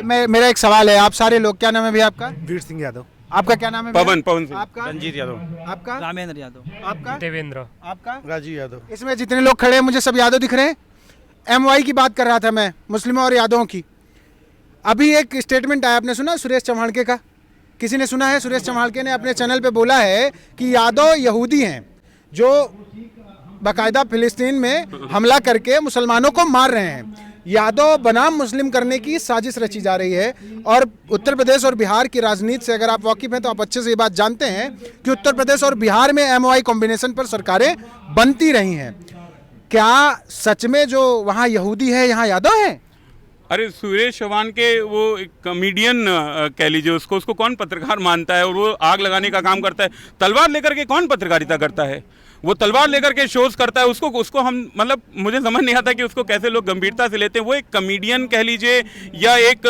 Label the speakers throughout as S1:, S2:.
S1: मेरा एक सवाल है, आप सारे लोग, क्या नाम है भैया आपका?
S2: वीर सिंह यादव।
S1: आपका क्या नाम है भैया?
S3: पवन सिंह।
S1: आपका?
S4: रंजीत यादव।
S1: आपका?
S4: रामेंद्र यादव।
S1: आपका?
S2: देवेंद्र।
S1: आपका?
S2: राजीव यादव।
S1: इसमें जितने लोग खड़े हैं मुझे सब यादव दिख रहे हैं। MY की बात कर रहा था मैं, मुस्लिमों और यादवों की। अभी एक स्टेटमेंट आया, आपने सुना सुरेश चव्हाणके का? किसी ने सुना है? सुरेश चव्हाणके ने अपने चैनल पे बोला है कि यादव यहूदी हैं जो बाकायदा फिलिस्तीन में हमला करके मुसलमानों को मार रहे हैं। यादव बनाम मुस्लिम करने की साजिश रची जा रही है। और उत्तर प्रदेश और बिहार की राजनीति से अगर आप वाकिफ हैं तो आप अच्छे से ये बात जानते हैं कि उत्तर प्रदेश और बिहार में MY कॉम्बिनेशन पर सरकारें बनती रही हैं। क्या सच में जो वहाँ यहूदी है यहाँ यादव हैं?
S3: अरे सुरेश चौहान के वो एक कॉमेडियन कह लीजिए उसको कौन पत्रकार मानता है? और वो आग लगाने का काम करता है। तलवार लेकर के कौन पत्रकारिता करता है? वो तलवार लेकर के शोज करता है। उसको हम मतलब मुझे समझ नहीं आता कि उसको कैसे लोग गंभीरता से लेते हैं। वो एक कॉमेडियन कह लीजिए या एक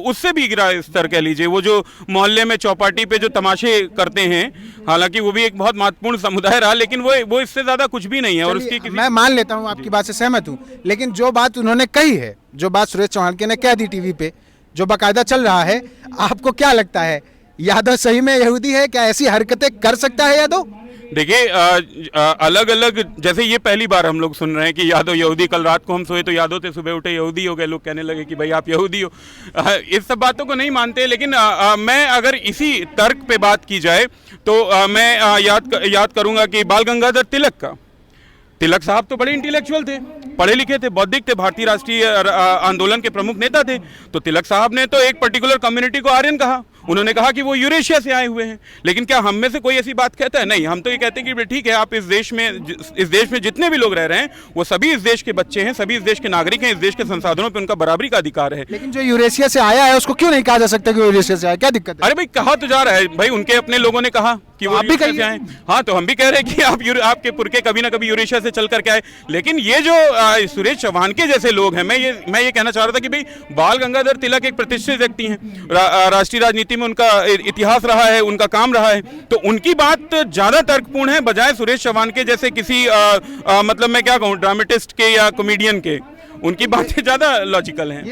S3: उससे भी गिरा स्तर कह लीजिए, वो जो मोहल्ले में चौपाटी पे जो तमाशे करते हैं, हालांकि वो भी एक बहुत महत्वपूर्ण समुदाय रहा, लेकिन वो इससे ज़्यादा कुछ भी नहीं है। और उसकी
S1: मैं मान लेता हूँ, आपकी बात से सहमत हूँ, लेकिन जो बात उन्होंने कही है, जो बात सुरेश चव्हाणके ने कह दी टीवी पे, जो बाकायदा चल रहा है, आपको क्या लगता है यादव सही में यहूदी है? क्या ऐसी हरकतें कर सकता है यादव?
S3: देखिए अलग अलग, जैसे ये पहली बार हम लोग सुन रहे हैं कि यादव यहूदी। कल रात को हम सोए तो यादव थे, सुबह उठे यहूदी हो गए। लोग कहने लगे कि भाई आप यहूदी हो। इस सब बातों को नहीं मानते, लेकिन मैं अगर इसी तर्क पे बात की जाए तो मैं याद करूंगा कि बाल गंगाधर तिलक साहब तो बड़े इंटेलेक्चुअल थे, पढ़े लिखे थे, बौद्धिक थे, भारतीय राष्ट्रीय आंदोलन के प्रमुख नेता थे। तो तिलक साहब ने तो एक पर्टिकुलर कम्युनिटी को आर्यन कहा। उन्होंने कहा कि वो यूरेशिया से आए हुए हैं। लेकिन क्या हम में से कोई ऐसी बात कहता है? नहीं, हम तो ये कहते हैं कि ठीक है, आप इस देश में जितने भी लोग रह रहे हैं वो सभी इस देश के बच्चे हैं, सभी इस देश के नागरिक हैं, इस देश के संसाधनों पर उनका बराबरी का अधिकार है।
S1: लेकिन जो यूरेशिया से आया है उसको क्यों नहीं कहा जा सकता कि यूरेशिया से आया? क्या दिक्कत है?
S3: अरे भाई कहा तो जा रहा है भाई, उनके अपने लोगों ने कहा कि वो यूरेशिया से आए। हाँ, तो हम भी कह रहे हैं कि आपके पुरखे कभी ना कभी यूरेशिया से चल करके आए। लेकिन ये जो सुरेश चौहान के जैसे लोग हैं, मैं ये कहना चाह रहा था कि भाई बाल गंगाधर तिलक एक प्रतिष्ठित व्यक्ति हैं, राष्ट्रीय राजनीति में उनका इतिहास रहा है, उनका काम रहा है। तो उनकी बात ज्यादा तर्कपूर्ण है बजाय सुरेश चौहान के जैसे किसी मतलब मैं क्या कहूँ, ड्रामेटिस्ट के या कॉमेडियन के। उनकी बातें ज्यादा लॉजिकल हैं।